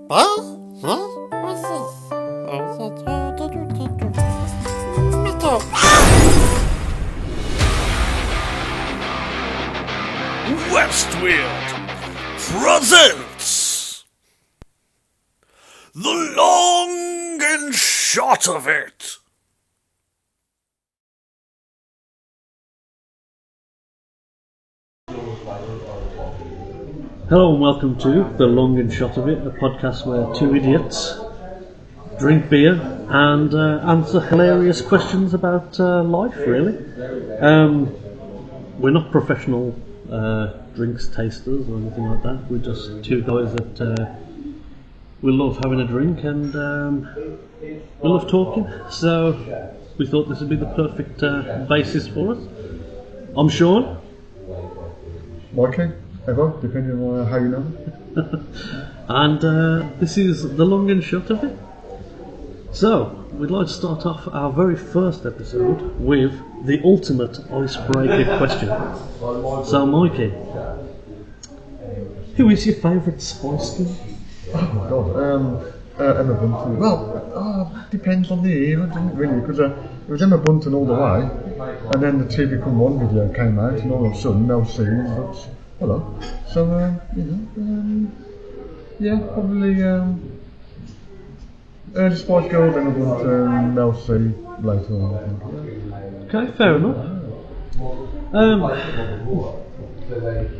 Huh? Huh? What's this? Metal. Westweird presents the long and short of it. Hello and welcome to The Long and Shot of It, a podcast where two idiots drink beer and answer hilarious questions about life, really. We're not professional drinks tasters or anything like that. We're just two guys that we love having a drink and we love talking. So we thought this would be the perfect basis for us. I'm Sean. Mikey, Evo, depending on how you know. And this is The Long and Shot of It. So, we'd like to start off our very first episode with the ultimate icebreaker question. So, Mikey, who is your favourite Spice Girl? Oh my god, Emma Bunton. Well, depends on the era, doesn't it really? Because it was Emma Bunton all the way, and then the TV Come On video came out, and all of a sudden Mel C looks, hello. So, yeah, probably the Spice Girls, Emma Bunton, Mel C later on, I think. Okay, fair enough.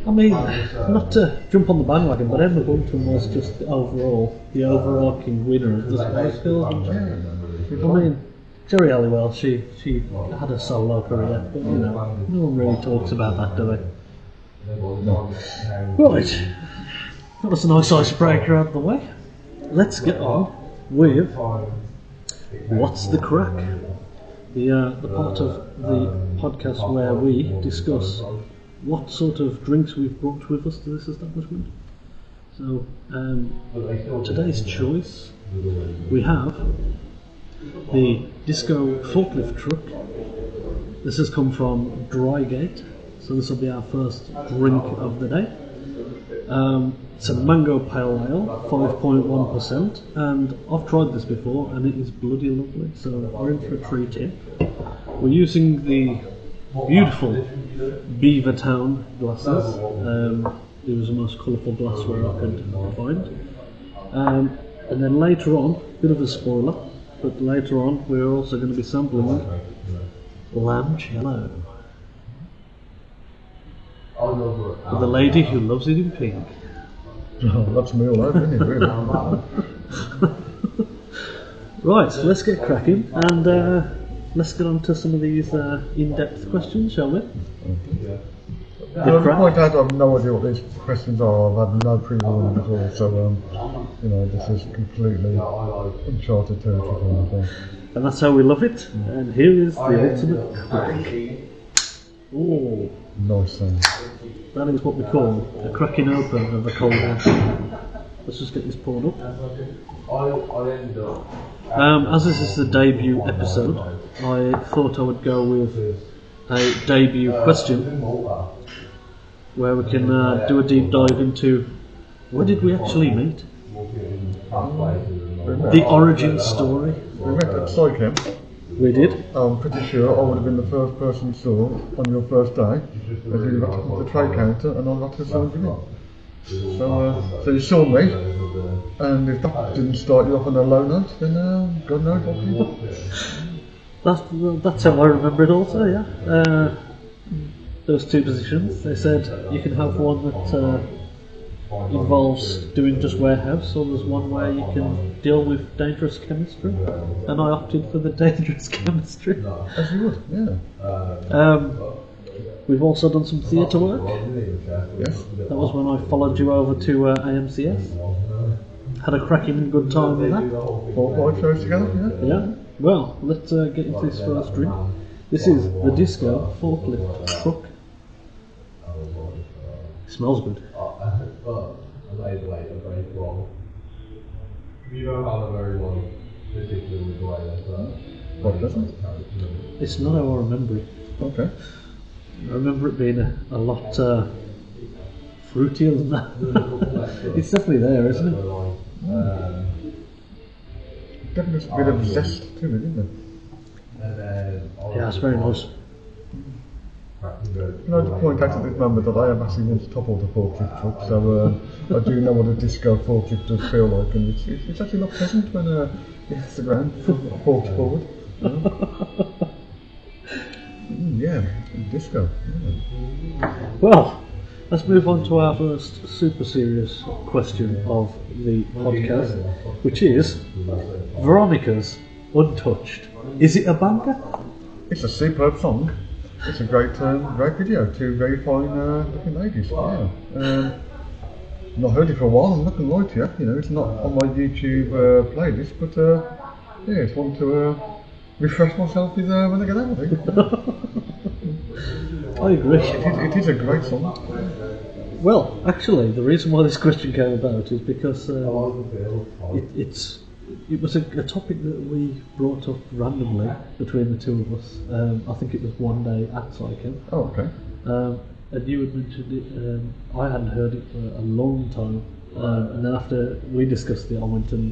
I mean, not to jump on the bandwagon, but Emma Bunton was just the overarching winner of the Spice Girls. I mean, Jerry Halliwell, she had a solo career, but you know, no one really talks about that, do they? Right, got us a nice icebreaker out of the way. Let's get on with What's the Crack? The part of the podcast where we discuss what sort of drinks we've brought with us to this establishment. So, today's choice, we have the Disco Forklift Truck. This has come from Drygate, so this will be our first drink of the day. It's a mango pale ale, 5.1%, and I've tried this before and it is bloody lovely, so we're in for a treat here. We're using the beautiful Beavertown glasses. It was the most colourful glassware I could find. And then later on, bit of a spoiler, but later on we're also going to be sampling Lamcello with the lady who loves it in pink. Oh, that's me all over, isn't it, really? Right, so let's get cracking and let's get on to some of these in-depth questions, shall we? My dad, I have no idea what these questions are. I've had no pre-warning at all, so you know, this is completely uncharted territory for me. And that's how we love it. And here is the ultimate crack. Oh, Nice thing. that is what we call a cracking open of a cold one. Let's just get this poured up. As this is the debut episode, I thought I would go with a debut question where we can do a deep dive into where did we actually meet? The origin story. We met at Psychem. We did. I'm pretty sure I would have been the first person you saw on your first day, as you got to the tray counter and I got to sign you in. So you saw me, and if that didn't start you off on a low note, then God knows what people. That's how I remember it also, yeah. Those two positions, they said you can have one that involves doing just warehouse, or there's one where you can deal with dangerous chemistry, and I opted for the dangerous chemistry. As you would, yeah. We've also done some theatre work. Yes. That was when I followed you over to AMCS. Had a cracking good time with that. 4 or 5 shows together, yeah. Yeah. Well, let's get into this first drink. This is the Disco Forklift Truck. Smells good. What doesn't? It's not how I remember it. Okay. I remember it being a lot fruitier than that. It's definitely there, isn't it? Definitely a bit of zest to it, isn't it? Yeah, it's very nice. Can I just point out at this moment that I have actually once toppled a forklift truck, so I do know what a disco forklift does feel like, and it's actually not pleasant when it hits the ground, forks forward. Yeah, disco. Yeah. Well, let's move on to our first super serious question of the podcast, which is Veronica's Untouched. Is it a banger? It's a superb song. It's a great video. Two very fine looking ladies. Yeah. Not heard it for a while. I'm not going to lie to you. You know, it's not on my YouTube playlist, but yeah, it's one to refresh myself with when I get out. I think. I agree. It is a great song. Well, actually, the reason why this question came about is because it was a topic that we brought up randomly between the two of us. I think it was one day at Psycho. Oh, okay. And you had mentioned it. I hadn't heard it for a long time. And then after we discussed it, I went and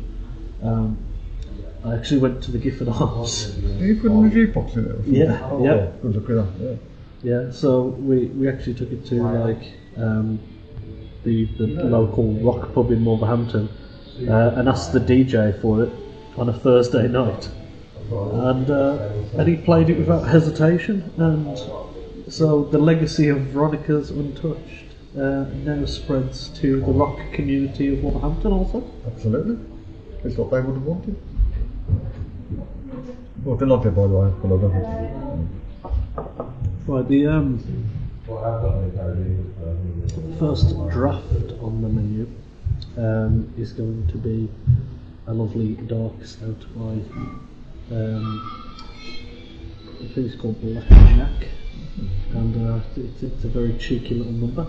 I actually went to the Gifford Arms. Did you put in the jukebox in it? Yeah, oh, yeah. Good look at that. Yeah. So we actually took it to like the local rock pub in Wolverhampton. And asked the DJ for it on a Thursday night, and he played it without hesitation, and so the legacy of Veronica's Untouched now spreads to the rock community of Wolverhampton also. Absolutely, it's what they would have wanted. Well, they're not there by the way, but I don't think. Right, the first draft on the menu is going to be a lovely dark stout by I think it's called Black Jack, and it's a very cheeky little number,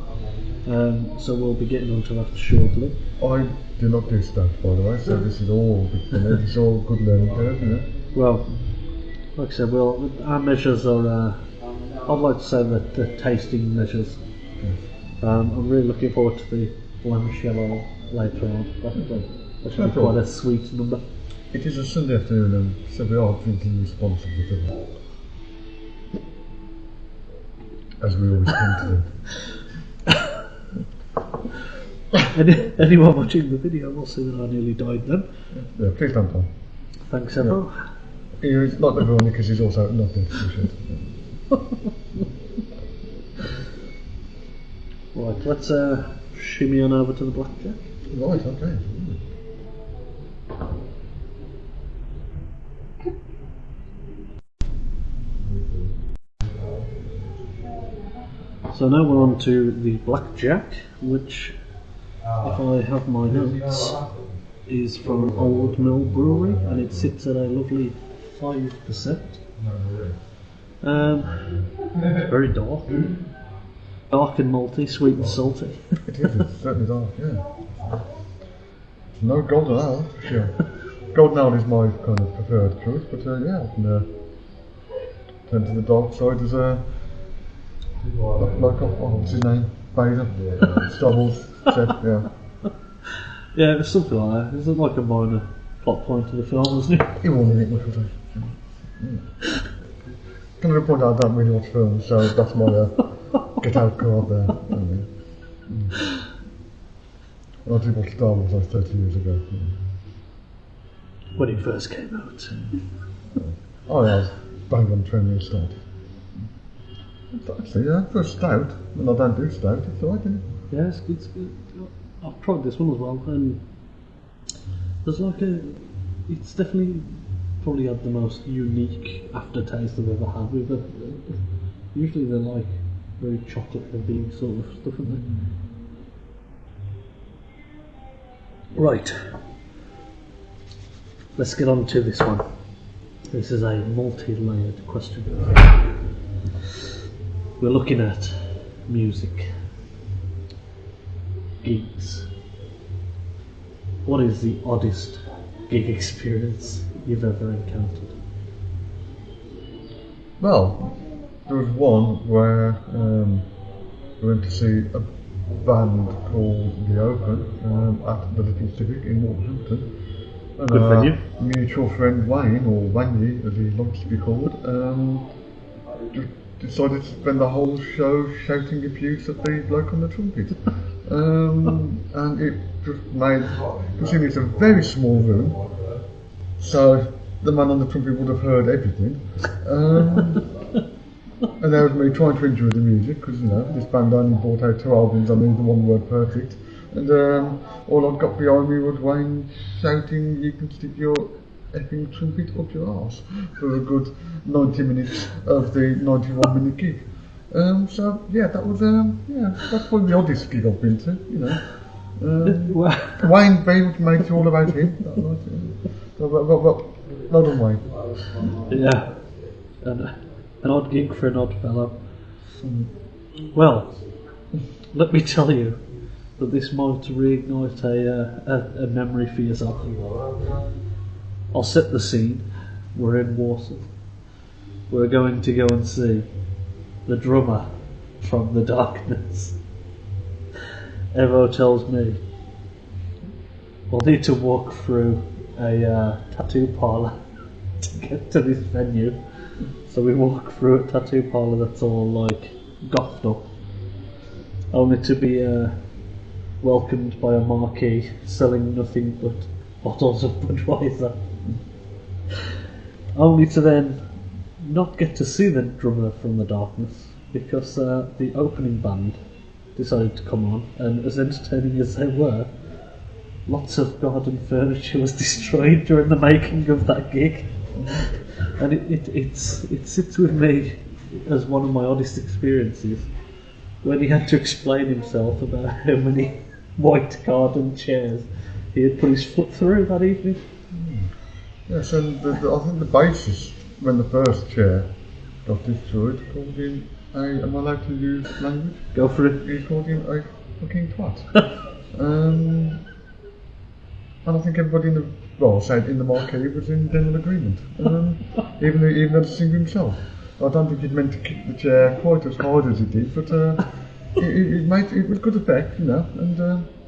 so we'll be getting onto that shortly. I do not do stout, by the way, so this is all it's all good learning curve, you know. Well, like I said, our measures are I'd like to say that the tasting measures. I'm really looking forward to the Flemish Yellow later on. That should be quite a sweet number. It is a Sunday afternoon, and so we are drinking responsibly for that. As we always tend to do. Anyone watching the video will see that I nearly died then. Yeah, please don't die. Thanks, Evo. It's not the Veronica, because he's also not dead. Right, let's shimmy on over to the blackjack. Right, okay. So now we're on to the blackjack, which, if I have my notes, is from Old Mill Brewery, and it sits at a lovely 5%. It's very dark. Dark and malty, sweet and salty. It is, it's certainly dark, yeah. No golden ale, for sure. Golden ale is my kind of preferred choice, but yeah, I can turn to the dark side as like what's his name? Vader? Star Wars said, yeah. Yeah, it's something like that. It's like a minor plot point of the film, isn't it? He won't need it much, would he? Can I point out I don't really watch films, so that's my get out card there. I did watch Star Wars like 30 years ago. When it first came out. Oh yeah, I was bang on 20 years start. Actually, yeah, for a stout, and I don't do stout, it's alright, isn't it? Yeah, it's good. I've tried this one as well, and there's like it's definitely probably had the most unique aftertaste I've ever had with it. Usually they're like very chocolate heavy sort of stuff, aren't they? Right, let's get on to this one. This is a multi-layered question. We're looking at music, gigs. What is the oddest gig experience you've ever encountered? Well, there was one where we went to see band called The Open at the Little Civic in Wolverhampton. And Good venue. Mutual friend Wayne, or Wangy as he likes to be called, just decided to spend the whole show shouting abuse at the bloke on the trumpet. And it just made, considering it's a very small room, so the man on the trumpet would have heard everything. And there was me trying to enjoy the music, because this band only brought out 2 albums and the one word perfect. And all I'd got behind me was Wayne shouting, "You can stick your effing trumpet up your arse," for a good 90 minutes of the 91-minute gig. So yeah, that was that's probably the oddest gig I've been to. Wayne very much makes it all about him. Well done, Wayne. Yeah, an odd gig for an odd fellow. Well, let me tell you that this might reignite a memory for yourself. I'll set the scene. We're in Warsaw. We're going to go and see the drummer from the darkness. Evo tells me we'll need to walk through a tattoo parlour to get to this venue. So we walk through a tattoo parlour that's all like gothed up, only to be welcomed by a marquee selling nothing but bottles of Budweiser. Only to then not get to see the drummer from the darkness, because the opening band decided to come on, and as entertaining as they were, lots of garden furniture was destroyed during the making of that gig. And it sits with me as one of my oddest experiences when he had to explain himself about how many white garden chairs he had put his foot through that evening. Yes, and I think the bassist, when the first chair got destroyed, called him am I allowed to use language? Go for it. He called him a fucking twat. And I think everybody in the marquee was in general agreement, even though the singer himself. I don't think he'd meant to kick the chair quite as hard as he did, but it was good effect, and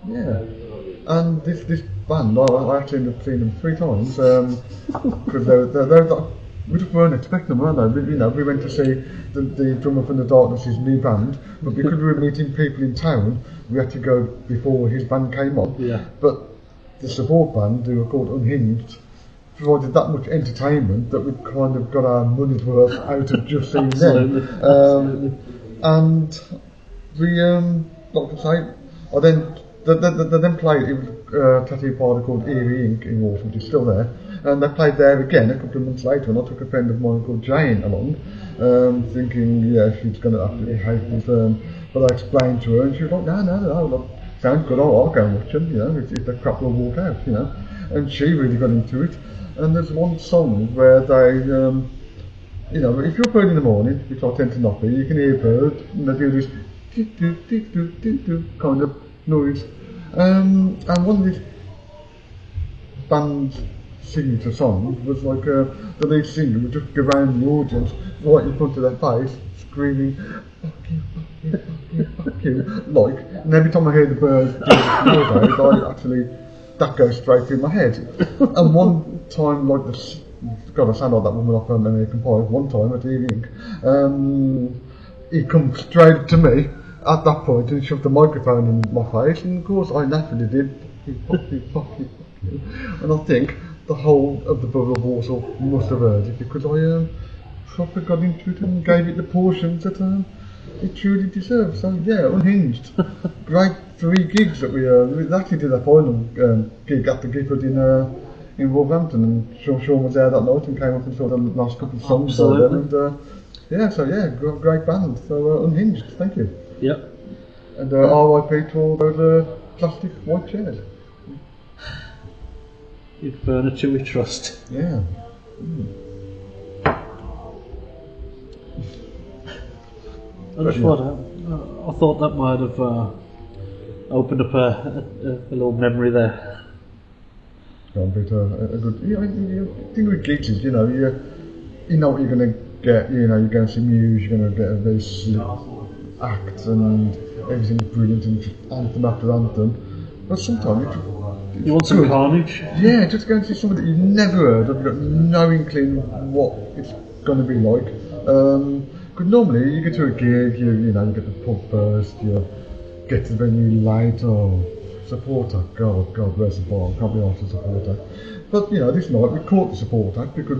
yeah. And this band, I actually ended up seeing them 3 times, because we just weren't expecting them, weren't they? We went to see the drummer from the Darkness' new band, but because we were meeting people in town, we had to go before his band came on. Yeah. But the support band, who were called Unhinged, provided that much entertainment that we kind of got our money's worth out of just seeing them. And we, like I say, they then played, it was a tattoo parlour called Eerie Inc. in Walsall, which is still there, and they played there again a couple of months later, and I took a friend of mine called Jane along, thinking, yeah, she's going to absolutely hate this, but I explained to her, and she was like, no, sounds good, I'll go and watch them, if the crap will walk out, and she really got into it. And there's one song where they, if you're a bird in the morning, which I tend to not be, you can hear a bird, and they do this kind of noise. And one of these band's signature songs was like the lead singer would just go around the audience right in front of their face, screaming, "Fuck you, fuck you, fuck you, fuck you," like. And every time I hear the birds do this nowadays, that goes straight through my head. And one time, like this, God, I sound like that woman off American Pie. One time at evening, he come straight to me at that point and shoved the microphone in my face, and of course I naturally did. Fuck you. And I think the whole of the borough of Warsaw must have heard it, because I properly got into it and gave it the portions that it truly deserves. So yeah, Unhinged, great 3 gigs that we actually did a final gig at the Gifford in Wolverhampton, and Sean was there that night and came up and saw the last couple of songs. Absolutely. And great band. So Unhinged, thank you. Yep. And RIP to all those plastic white chairs. In furniture we trust. Yeah. I thought that might have opened up a little memory there. A good. The thing with gigs is, you know what you're going to get. You're going to see Muse. You're going to get a very slick act, and everything's brilliant and just anthem after anthem. But sometimes You want some carnage? Yeah, just go and see something that you've never heard of, you've got no inkling what it's going to be like. Because normally you get to a gig, you get the pub first, you get to the venue late, supporter, God, where's the bar? Can't be asked to support act. But this night we caught the support act because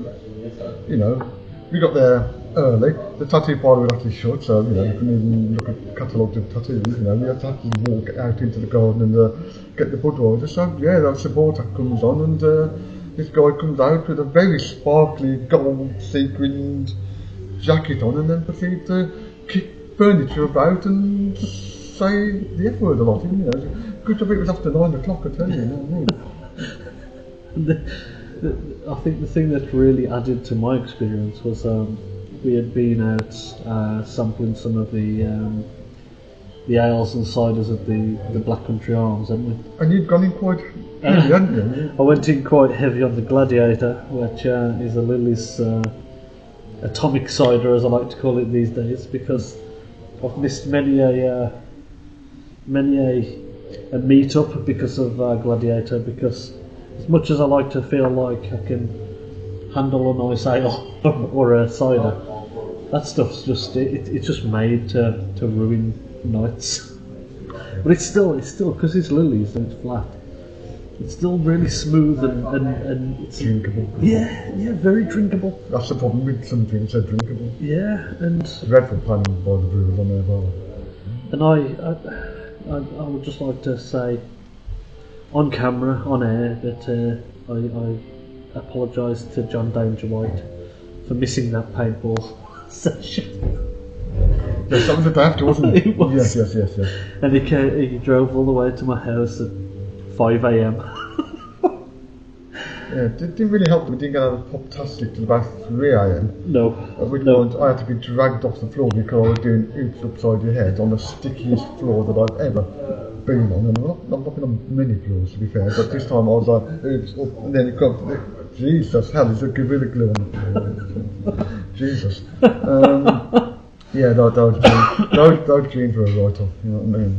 we got there early. The tattoo parlour was actually shut, so we couldn't even look at catalogues of tattoos. We had to actually walk out into the garden and get the Budweiser. So that support act comes on, and this guy comes out with a very sparkly gold sequined jacket on, and then proceeds to kick furniture about and just say the F word a lot. Good job it was after 9 o'clock, I tell you. What I mean? I think the thing that really added to my experience was we had been out sampling some of the ales and ciders at the Black Country Arms, hadn't we? And you'd gone in quite heavy, hadn't you? I went in quite heavy on the Gladiator, which is a Lily's atomic cider, as I like to call it these days, because I've missed many a meet-up because of Gladiator, because as much as I like to feel like I can handle a nice ale or a cider, that stuff's just it's just made to ruin nights. But it's still because it's Lily's and it's flat. It's still really smooth and it's drinkable. Yeah, very drinkable. That's the problem with some drinks, they're drinkable. Yeah, and dreadful planning by the brewers on their bar. And I would just like to say on camera, on air, that I apologise to John Danger White for missing that paintball session. Yes, that was the day after, wasn't it? It was. Yes. And he drove all the way to my house at 5 a.m. Yeah, it didn't really help that we didn't get out of Poptastic till about 3 a.m. No. At which point I had to be dragged off the floor because I was doing oops upside your head on the stickiest floor that I've ever been on. And I'm not been on many floors, to be fair, but this time I was like, oops, up, and then it got, Jesus, hell, there's a gorilla glue on the floor. Jesus. Yeah, those jeans were a write-off, you know what I mean?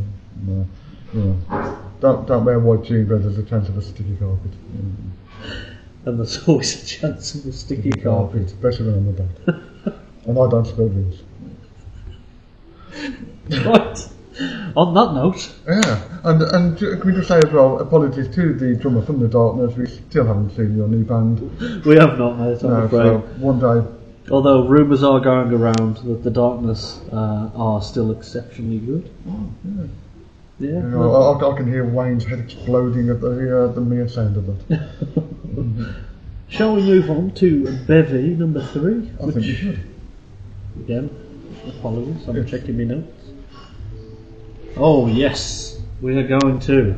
Don't wear white jeans where there's a chance of a sticky carpet. And there's always a chance of a sticky carpet. Especially when I'm a dad. And I don't spill drinks. Right. On that note. Yeah, and can we just say as well, apologies to the drummer from The Darkness, we still haven't seen your new band. We have not, mate, I'm afraid. So one day. Although rumours are going around that The Darkness are still exceptionally good. Oh, yeah. Yeah. I can hear Wayne's head exploding at the mere sound of that. Shall we move on to Bevy number 3? I think we should. Again, apologies, I'm checking my notes. Oh yes, we are going to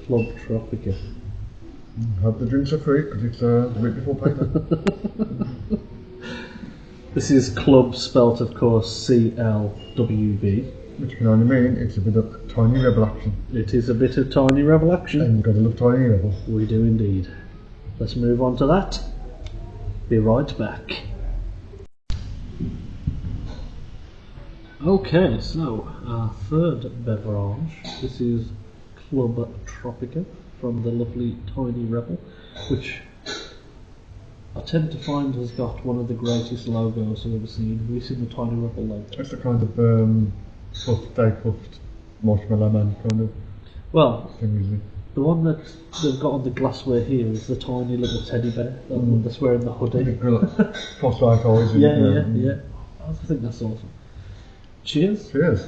Club Tropica. Hope the drinks are free because it's the week before payday. This is Club, spelt of course CLWB. Which can only mean it's a bit of tiny rebel action. It is a bit of tiny rebel action. And you've got to love tiny rebel. We do indeed. Let's move on to that. Be right back. Okay, so our third beverage. This is Club Tropica from the lovely Tiny Rebel, which I tend to find has got one of the greatest logos I've ever seen. Have you seen the Tiny Rebel logo? It's the kind of puffed marshmallow man kind of thing, isn't it? The one that they've got on the glassware here is the tiny little teddy bear that's wearing the hoodie. Cross-eyed eyes. Yeah. I think that's awesome. Cheers. Cheers.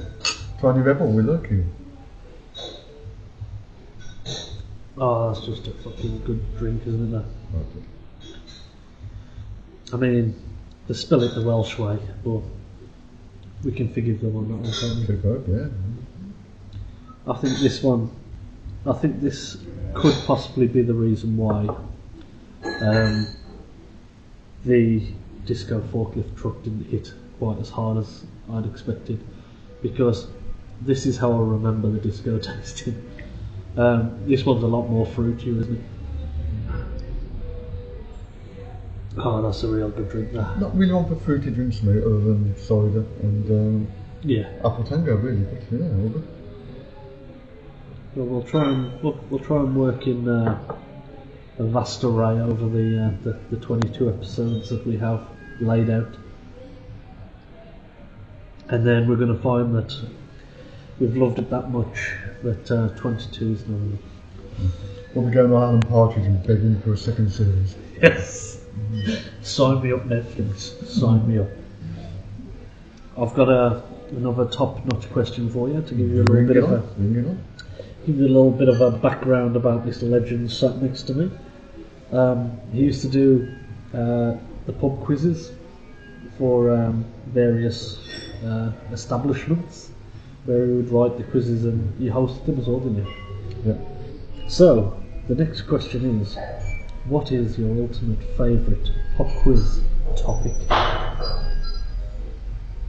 Tiny Rebel, we like you. Oh, that's just a fucking good drink, isn't it? I mean, they spell it the Welsh way, but we can forgive them on that one, can't we? Superb, yeah. I think this could possibly be the reason why the disco forklift truck didn't hit quite as hard as I'd expected, because this is how I remember the disco tasting. This one's a lot more fruity, isn't it? Oh, that's a real good drink there. Not really one for fruity drinks, mate, other than cider and Yeah. Apple Tango, really, but yeah, all good. Well, we'll try and work in a vast array over the 22 episodes that we have laid out, and then we're going to find that we've loved it that much that 22 is not enough. We'll be going on Alan Partridge and begging for a second series. Yes. Sign me up, Netflix. Sign me up. I've got another top-notch question for you to give you a little bit of a background about this legend sat next to me. He used to do the pub quizzes for various establishments, where he would write the quizzes and you hosted them as well, didn't you? Yeah. So, the next question is, what is your ultimate favourite pub quiz topic?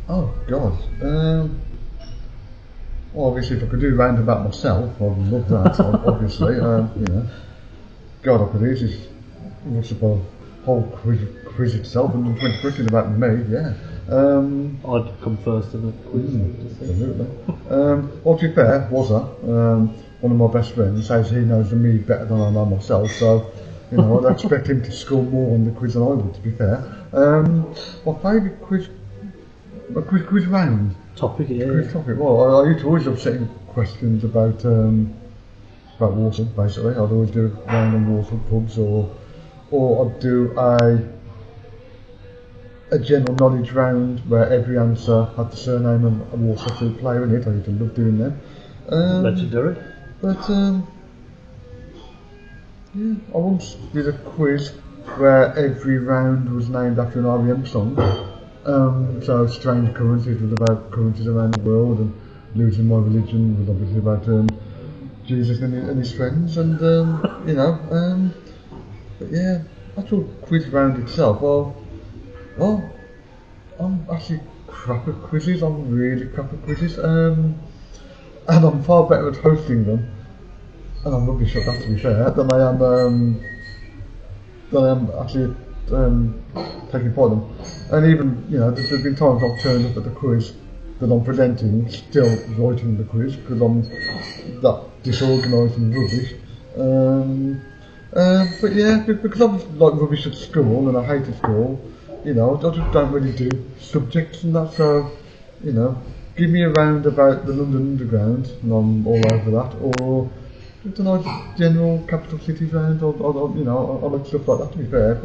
Oh, God. Well, obviously, if I could do roundabout myself, I would love that, obviously. You know, God, I could easily watch the whole quiz itself, 120 questions about me, yeah. I'd come first in the quiz. Absolutely. Well, to be fair, one of my best friends says he knows me better than I know myself, so, you know, I'd expect him to score more on the quiz than I would, to be fair. My favourite quiz round. Topic, yeah. Quiz topic. Well, I used to always love setting questions about Walsall, basically. I'd always do a round on Walsall pubs, or I'd do a general knowledge round where every answer had the surname of a Walsall food player in it. I used to love doing them. Legendary. But yeah, I once did a quiz where every round was named after an R.E.M. song. So Strange Currencies was about currencies around the world, and Losing My Religion was obviously about Jesus and his friends, and you know, but yeah, actual quiz round itself. Well, I'm actually crap at quizzes. I'm really crap at quizzes, and I'm far better at hosting them, and I'm rubbish at that, to be fair, than I am actually taking part in them. And even, you know, there's been times I've turned up at the quiz that I'm presenting, still writing the quiz, because I'm that disorganised and rubbish. But yeah, because I was like rubbish at school and I hated school, you know, I just don't really do subjects and that, so, you know, give me a round about the London Underground and I'm all over that, or just a nice general capital cities round, or you know, I like stuff like that, to be fair,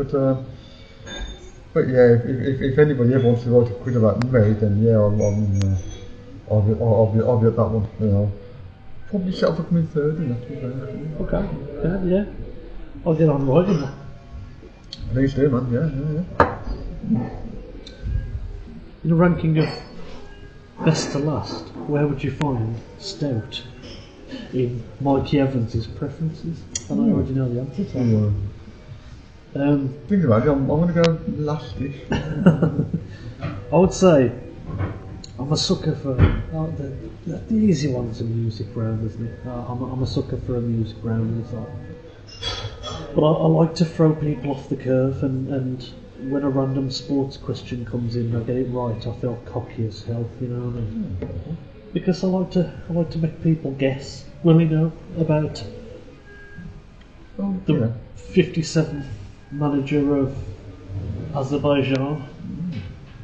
but yeah, if anybody ever wants to write a quiz about me, then yeah, I'll be at that one, you know. Probably set up for coming third in that, to be fair. Okay, yeah. I'll get on writing that. Please do, man, yeah. In a ranking of best to last, where would you find Stout in Mikey Evans' preferences? And I already know the answer to that. Think about it, I'm going to go last-ish. I would say I'm a sucker for the easy one's a music round, isn't it? I'm a sucker for a music round, but I like to throw people off the curve, and when a random sports question comes in, I get it right. I feel cocky as hell, you know what I mean? Because I like to make people guess. Will you know about the 57th manager of Azerbaijan?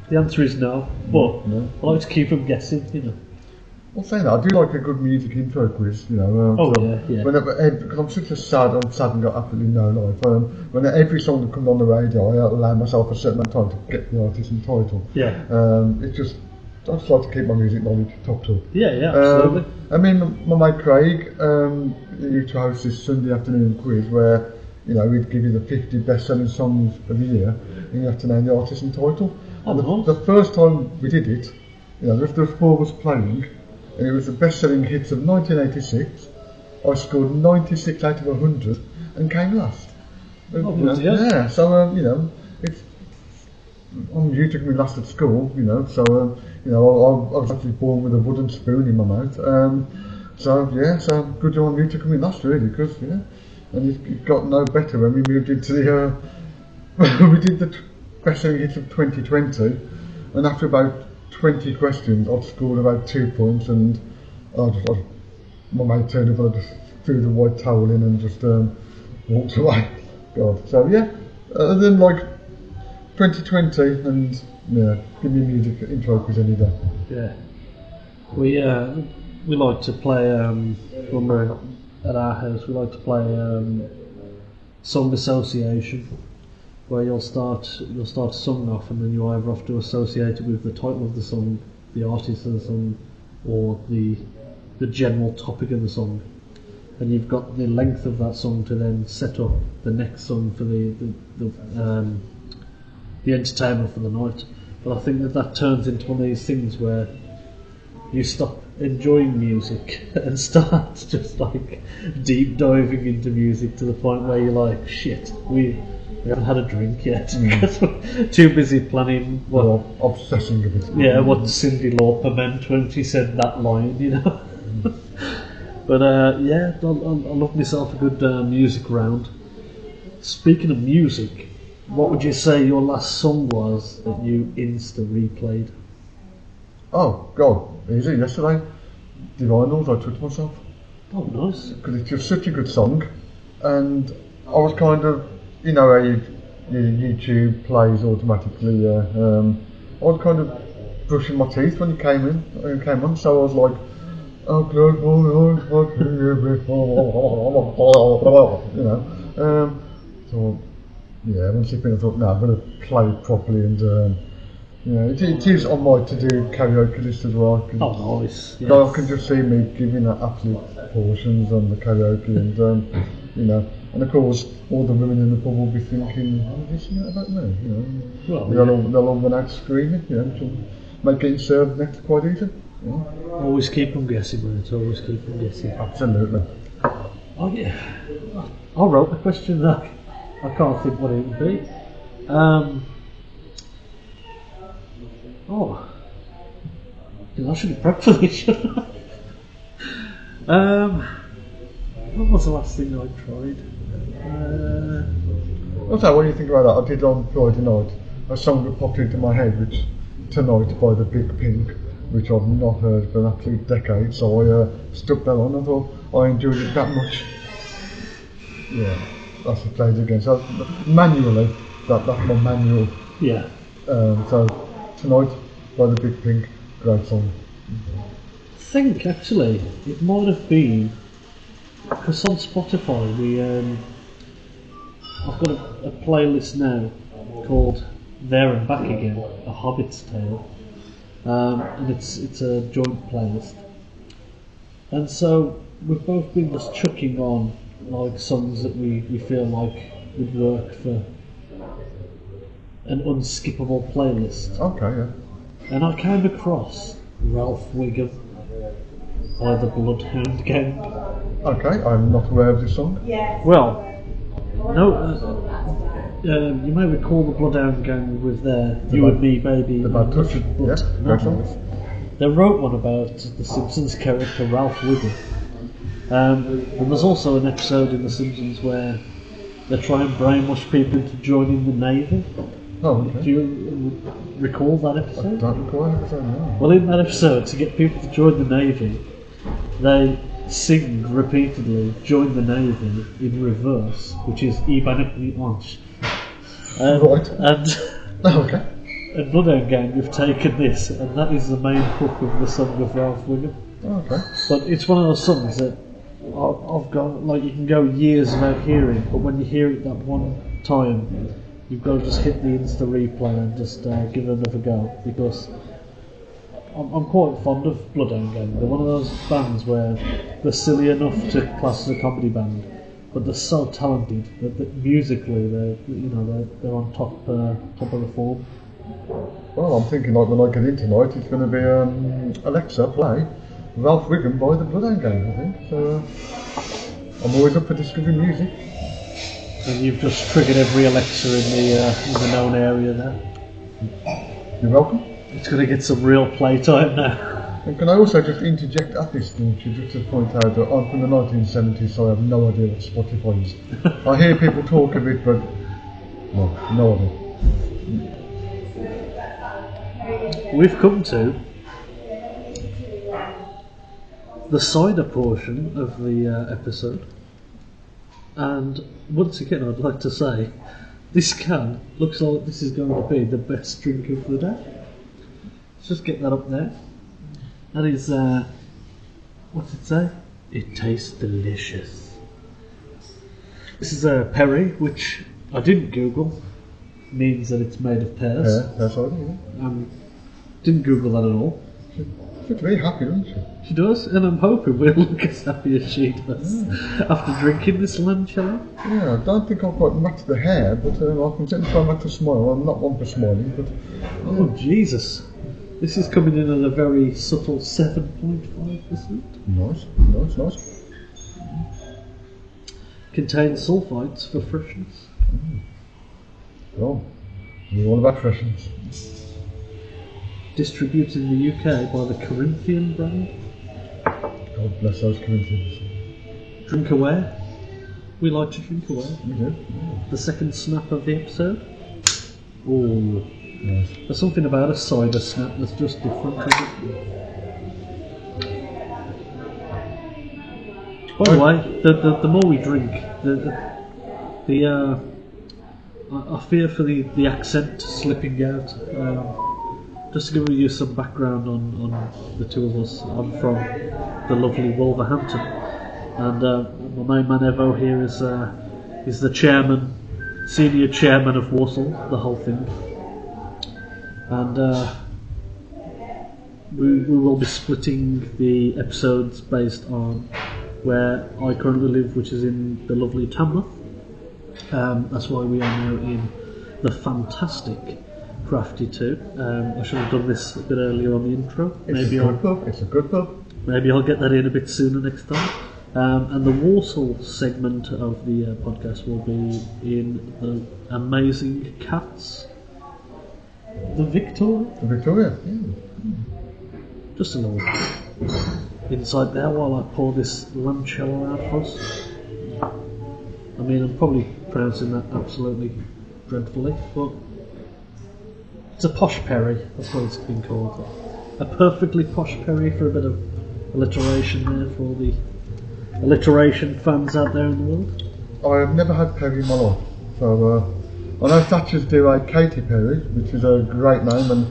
The answer is no, but No. I like to keep them guessing, you know. Well, saying that, I do like a good music intro quiz, you know. Yeah. Because I'm such a sad and got absolutely no life. When every song that comes on the radio, I allow myself a certain amount of time to get the artist and title. Yeah. It's just, I just like to keep my music knowledge topped up. Yeah, absolutely. I mean, my mate Craig used to host this Sunday afternoon quiz where, you know, we'd give you the 50 best-selling songs of the year, and you have to name the artist and title. And the first time we did it, you know, there was 4 of us playing, and it was the best-selling hits of 1986. I scored 96 out of 100 and came last. Yeah, so you know, I'm used to coming last at school, you know. So you know, I was actually born with a wooden spoon in my mouth. So good job on you to coming last, really, because yeah, and it got no better when we moved into the we did the best-selling hits of 2020, and after about 20 questions, I'd scored about 2 points, and my mate turned up and I just threw the white towel in and just walked away. God. So yeah, other than like 2020 and yeah, give me a music intro quiz any day. Yeah. We like to play when we're at our house. We like to play song association, where you'll start a song off, and then you either have to associate it with the title of the song, the artist of the song, or the general topic of the song. And you've got the length of that song to then set up the next song for the entertainment for the night. But I think that turns into one of these things where you stop enjoying music and start just like deep diving into music to the point where you're like, shit, we haven't had a drink yet because we're too busy planning what obsessing a bit. Yeah, what Cyndi Lauper meant when she said that line, you know. But yeah, I love myself a good music round. Speaking of music, what would you say your last song was that you insta replayed? Oh God, easy. Yesterday, Divinals, I Touch Myself. Oh, nice. Because it's just such a good song, and I was kind of, you know how your YouTube plays automatically. I was kind of brushing my teeth when it came on, so I was like, oh, close my eyes, I can hear it, you know. So yeah, when sleeping, I thought, no, I'm going to play it properly, and yeah, it is on my to-do karaoke list as well. Oh, nice. Yes. I can just see me giving that absolute portions on the karaoke, and you know, and of course, all the women in the pub will be thinking, oh, this is about me, you know. Well, they'll all run out screaming, you know, which will make getting served next quite easy. You know. Always keep them guessing, mate. Always keep them guessing. Absolutely. Oh yeah. I wrote the question that I can't think what it would be. Oh, I should have prepped for this, shouldn't I? What was the last thing I tried? Also, what do you think about that? I did on Friday night a song that popped into my head, which Tonight by the Big Pink, which I've not heard for an absolute decade. So I stuck that on. I thought I enjoyed it that much. Yeah, that's the played again. So manually, that's my manual. Yeah. So Tonight by the Big Pink, great song. I think actually it might have been because on Spotify I've got a playlist now called There and Back Again, A Hobbit's Tale, and it's a joint playlist. And so we've both been just chucking on like songs that we feel like would work for an unskippable playlist. Okay, yeah. And I came across Ralph Wiggum by the Bloodhound Gang. Okay, I'm not aware of this song. Well, no, you may recall the Bloodhound Gang with their You and Me Baby. The Bad Touch. But Yeah, great song. they wrote one about the Simpsons character Ralph Wiggum. And there's also an episode in The Simpsons where they try and brainwash people into joining the Navy. Oh, okay. Do you recall that episode? I don't recall that episode, no. Well, in that episode, to get people to join the Navy, they sing repeatedly, join the Navy in reverse, which is Ibanekli Onch. Right. And, Okay. and Bloodhound Gang have taken this, and that is the main hook of the song of Ralph Wiggum. Okay. But it's one of those songs that I've got, like, you can go years without hearing, but when you hear it that one time, you've got to just hit the Insta replay and just give it another go, because I'm quite fond of Bloodhound Gang. They're one of those bands where they're silly enough to class as a comedy band, but they're so talented that musically they're on top of the form. Well, I'm thinking like when I get in tonight, it's going to be Alexa play Ralph Wiggum by the Bloodhound Gang, I think. So I'm always up for discovering music. And you've just triggered every Alexa in the known area there. You're welcome. It's going to get some real playtime now. And can I also just interject at this juncture just to point out that I'm from the 1970s, so I have no idea what Spotify is. I hear people talk of it, but no idea. we've come to the cider portion of the episode, and once again I'd like to say this can looks like this is going to be the best drink of the day. Let's just get that up there. That is, what's it say? It tastes delicious. This is a perry, which I didn't Google, means that it's made of pears. Yeah, that's all, yeah. Didn't Google that at all. She looks very happy, doesn't she? She does, and I'm hoping we'll look as happy as she does after drinking this limoncello. Yeah, I don't think I've quite matched the hair, but I can certainly try not to smile. I'm not one for smiling, but... Oh, Jesus. This is coming in at a very subtle 7.5%. Nice. Contains sulfites for freshness. Well, you're all about freshness. Distributed in the UK by the Corinthian brand. God bless those Corinthians. Drink aware. We like to drink aware. We do. The second snap of the episode. Ooh. Nice. There's something about a cider snap that's just different. Isn't it? By the way, the more we drink, I fear for the accent slipping out. Just to give you some background on the two of us, I'm from the lovely Wolverhampton, and my main man Evo here is the chairman, senior chairman of Warsaw, the whole thing, and we will be splitting the episodes based on where I currently live, which is in the lovely Tamworth. That's why we are now in the fantastic Crafty 2. I should have done this a bit earlier on the intro. It's a good pub. Maybe I'll get that in a bit sooner next time. And the Warsaw segment of the podcast will be in the amazing cats. The Victoria. Yeah. Just a little insight there while I pour this limoncello out for us. I mean, I'm probably pronouncing that absolutely dreadfully, but it's a posh perry, that's what it's been called. A perfectly posh perry, for a bit of alliteration there for all the alliteration fans out there in the world. I have never had Perry in my life, so I know Thatchers do a Katy Perry, which is a great name, and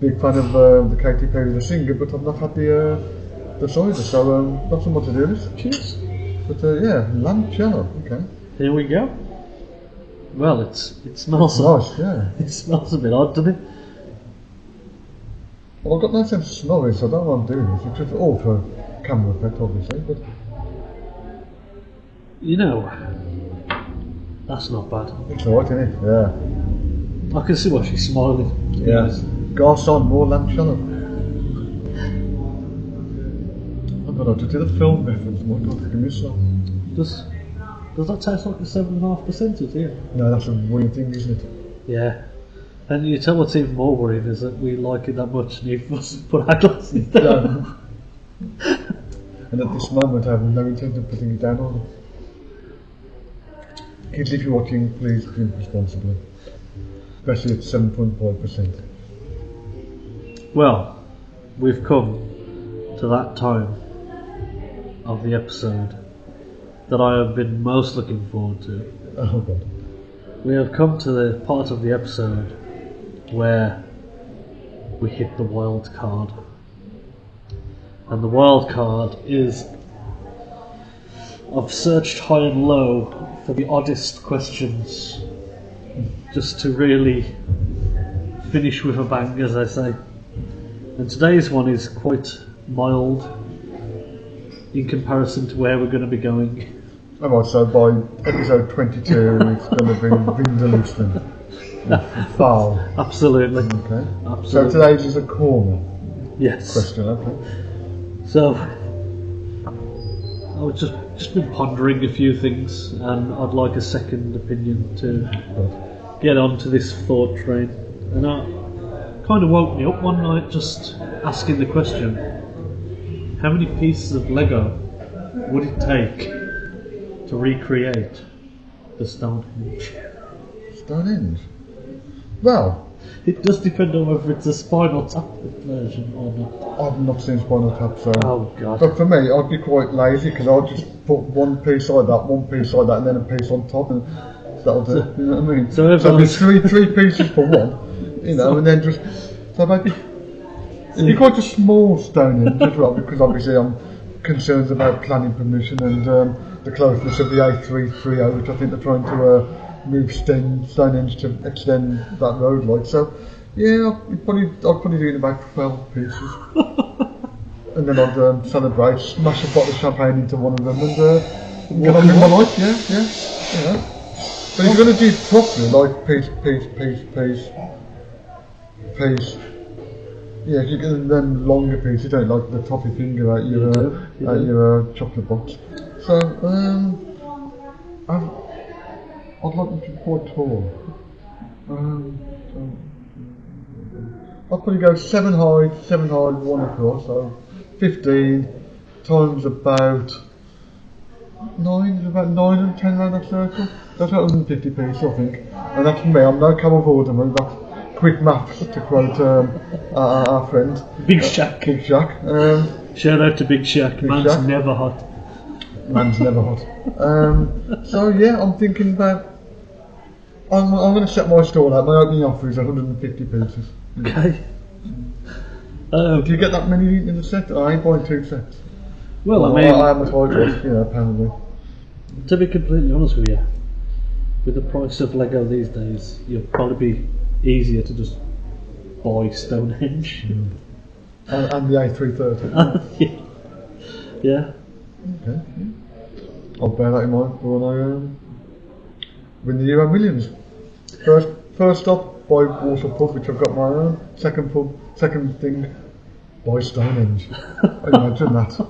big fan of the Katy Perry the singer, but I've not had the cider, so not so much to do this. Cheers. But yeah, limoncello, okay. Here we go. Well, it smells nice, yeah. It smells a bit odd, doesn't it? Well, I've got no sense of smell this, so I don't know what I'm doing this. It's just all for camera effect, obviously, but... You know, that's not bad. It's alright, isn't it? Yeah. I can see why she's smiling. Yeah. Garçon, more limoncello. Oh god, I just did a film reference, my god, give me a song. Does that taste like a 7.5% here? No, that's a weird thing, isn't it? Yeah. And you tell what's even more worrying is that we like it that much and you must put our glasses down. And at this moment I have no intention of putting it down on it. Kids, if you're watching, please drink responsibly. Especially at 7.5%. Well, we've come to that time of the episode that I have been most looking forward to. Oh god. We have come to the part of the episode where we hit the wild card. And the wild card is, I've searched high and low for the oddest questions just to really finish with a bang, as I say. And today's one is quite mild in comparison to where we're going to be going. Alright, so by episode 22 it's going to be Vindaloo then. Foul. Absolutely. Okay. Absolutely. So today's is a corner Yes. question, okay. So, I've just been pondering a few things, and I'd like a second opinion to get onto this thought train. And it kind of woke me up one night just asking the question, how many pieces of Lego would it take to recreate the Stonehenge? Stonehenge? Well, It does depend on whether it's a Spinal Tap version or not. I've not seen Spinal Tap, so. Oh god. But for me, I'd be quite lazy because I'll just put one piece like that, one piece like that, and then a piece on top, and that'll do. You know what I mean? So it'd be everyone's- three pieces for one, you know, and then just. So maybe. It'd be quite a small Stonehenge as well, because obviously I'm concerned about planning permission and the closeness of the A330, which I think they're trying to move Stonehenge to extend that road, like. So, yeah, I'd probably do it in about 12 pieces. And then I'd celebrate, smash a bottle of champagne into one of them, and get on with my life. Yeah, you know. But if you're going to do it properly, like piece. Yeah, if you get them longer pieces, you don't like the toffee finger out your chocolate box. So, I'd like them to be quite tall. I'll probably go 7 high, 1 across, so 15 times about 9 and 10 around that circle. That's 150 pieces, I think. And that's me, I'm no Camel Vorderman, that's quick maths to quote our friend. Big Shack. Big Shack. Shout out to Big Shack. Man's Shack. never hot. Man's never hot. So yeah, I'm thinking about. I'm going to set my stall out. My opening offer is 150 pieces. Okay. Do you get that many in a set? I ain't buying 2 sets. Well, I I mean, am as high as, apparently. to be completely honest with you, with the price of Lego these days, you'll probably be easier to just buy Stonehenge. And the A330. Yeah. Okay. I'll bear that in mind for when I win the Euro Millions. First stop, buy Water Pub, which I've got my own. Second thing, buy Stonehenge. Imagine that.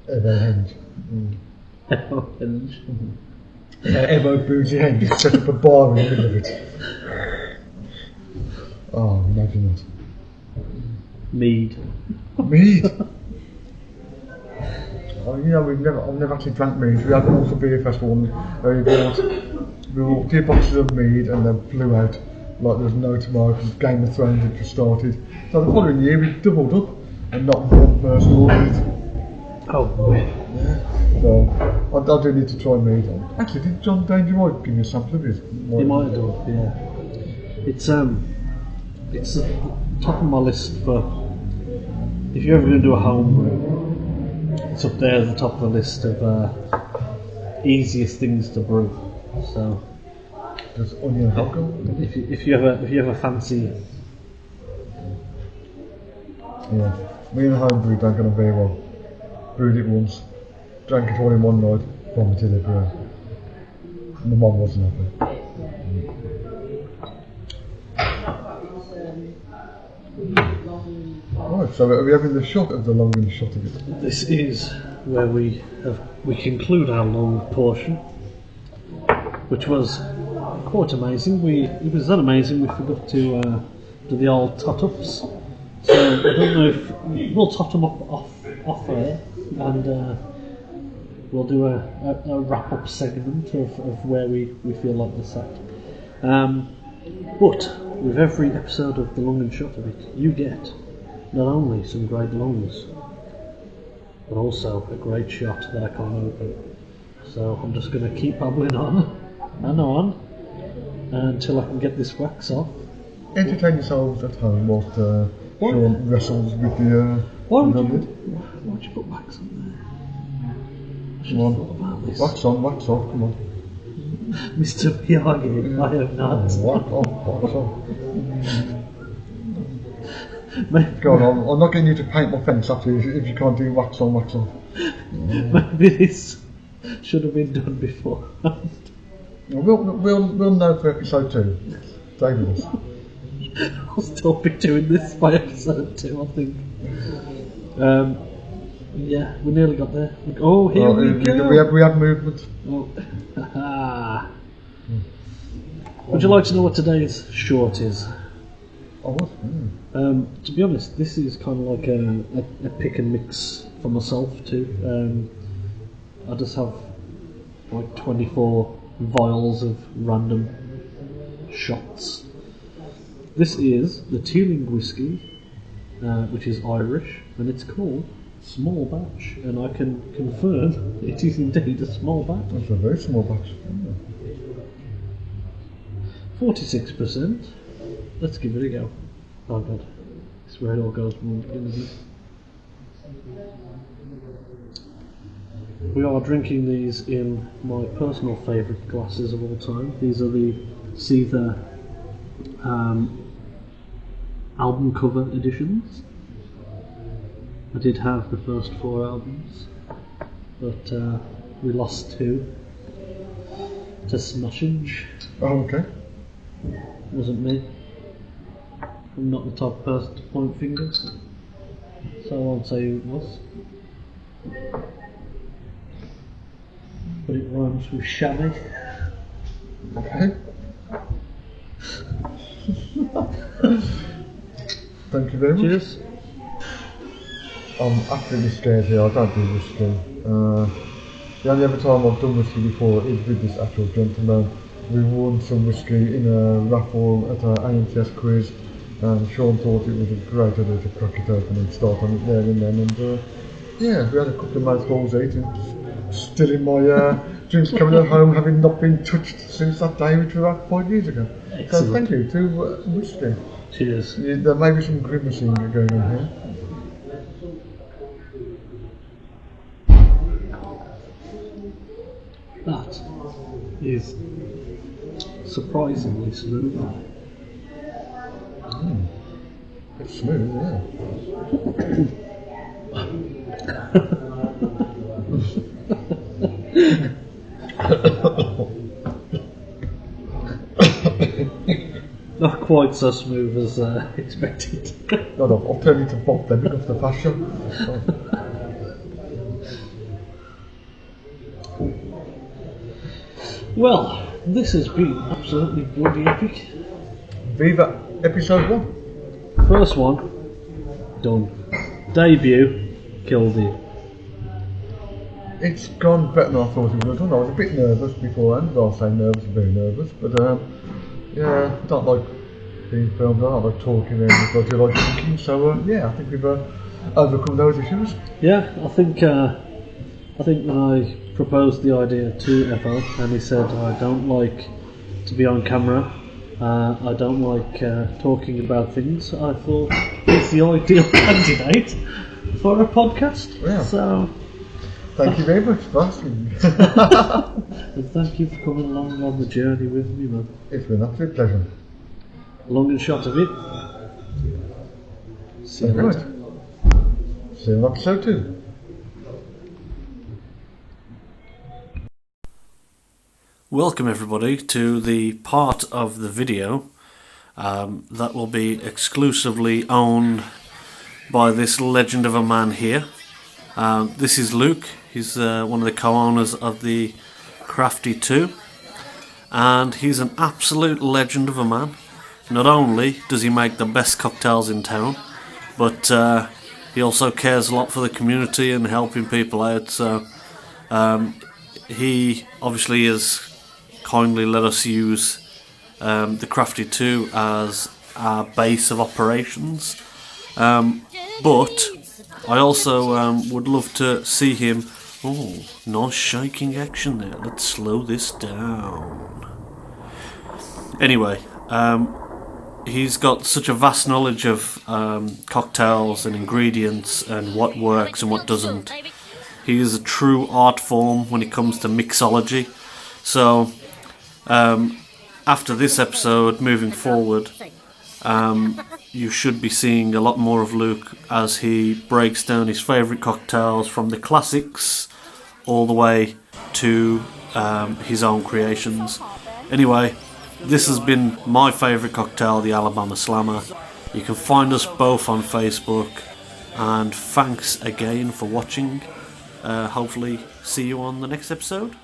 Everhenge. Stonehenge. Evo Boozy Henge. Set up a bar in the middle of it. Oh, imagine that. Mead. Mead. Oh, I've never actually drank mead. We had an Ulster Beer Festival where we bought 2 boxes of mead and then flew out like there was no tomorrow because Game of Thrones had just started. So the following year we doubled up and not one person ordered it. Oh, Yeah. So I do need to try mead. Actually, did John Danger White give me a sample of his? you might have done, yeah. It's at the top of my list for if you're ever going to do a home brew. It's up there at the top of the list of easiest things to brew. So, Just onion alcohol. if you ever fancy, Yeah. Me and the home brew drank on a very well. Brewed it once, drank it all in one night, vomited everywhere. My mum wasn't happy. Right, so are we having the shot of the long and the shot of it? this is where we conclude our long portion, which was quite amazing. It was that amazing we forgot to do the old tot-ups. So I don't know if we'll tot them up off air, and we'll do a wrap-up segment of where we feel like this at. But with every episode of the long and short of it, you get not only some great longs, but also a great shot that I can't open. So I'm just going to keep babbling on and on until I can get this wax off. Entertain yourselves at home whilst Sean wrestles with the Why'd lid. you put wax on there? I should Come have on. thought about this. Wax on, wax off, come on. Mr. Miyagi, I have not. Wax off, wax off. Maybe, Go on, I'm not getting you to paint my fence after you if you can't do wax on, wax off. maybe this should have been done before. We'll know for episode 2. Stay with us. I'll still be doing this by episode 2, I think. Yeah, we nearly got there. Oh, here we go. We have movement. Oh. Would you like to know what today's short is? Oh, what? To be honest, this is kind of like a pick and mix for myself too. I just have like 24 vials of random shots This is the Teeling whiskey, which is Irish, and it's called Small Batch, and I can confirm it is indeed a small batch. That's a very small batch. 46%. Let's give it a go. Oh god, this is where it all goes wrong, isn't it? We are drinking these in my personal favourite glasses of all time. These are the Seether album cover editions. I did have the first 4 albums, but we lost 2 to smashage. Oh, okay. Wasn't me. I'm not the type of person to point fingers, so I won't say who it was. But it rhymes with chamois. Okay. Thank you very much. Cheers. I'm absolutely scared here. I don't do whiskey. The only other time I've done whiskey before is with this actual gentleman. We won some whiskey in a raffle at our AMTS quiz, and Sean thought it was a great idea to crack it open and start on it there and then. And yeah, we had a couple of mouthfuls eating. Still in my drinks coming at home, having not been touched since that day, which was about 5 years ago. Excellent. So thank you to whiskey. Cheers. There may be some grimacing going on here. That is surprisingly smooth. It's smooth, yeah. Not quite so smooth as expected. I'll turn you to Bob then, off the fashion. Well, this has been absolutely bloody epic. Viva episode 1. First one, done. Debut, killed it. It's gone better than I thought it would have done. I was a bit nervous beforehand. Well, I'll say nervous, very nervous. But yeah, I don't like being filmed. I don't like talking and I do like drinking. So yeah, I think we've overcome those issues. Yeah, I think when I proposed the idea to FO, and he said, I don't like to be on camera, I don't like talking about things, I thought it's the ideal candidate for a podcast. Yeah. So thank you very much for asking. and thank you for coming along on the journey with me, man. It's been an absolute pleasure. Long and short of it, see you Thank you later. very much. See you in episode 2. Welcome everybody to the part of the video that will be exclusively owned by this legend of a man here. This is Luke. He's one of the co-owners of the Crafty 2, and he's an absolute legend of a man. Not only does he make the best cocktails in town, but he also cares a lot for the community and helping people out. So he obviously has kindly let us use the Crafty 2 as our base of operations, but I also would love to see him. Oh, nice shaking action there. Let's slow this down. Anyway, he's got such a vast knowledge of cocktails and ingredients and what works and what doesn't. He is a true art form when it comes to mixology. So after this episode, moving forward, you should be seeing a lot more of Luke as he breaks down his favourite cocktails from the classics all the way to his own creations. Anyway, this has been my favourite cocktail, the Alabama Slammer. You can find us both on Facebook, and thanks again for watching. Hopefully see you on the next episode.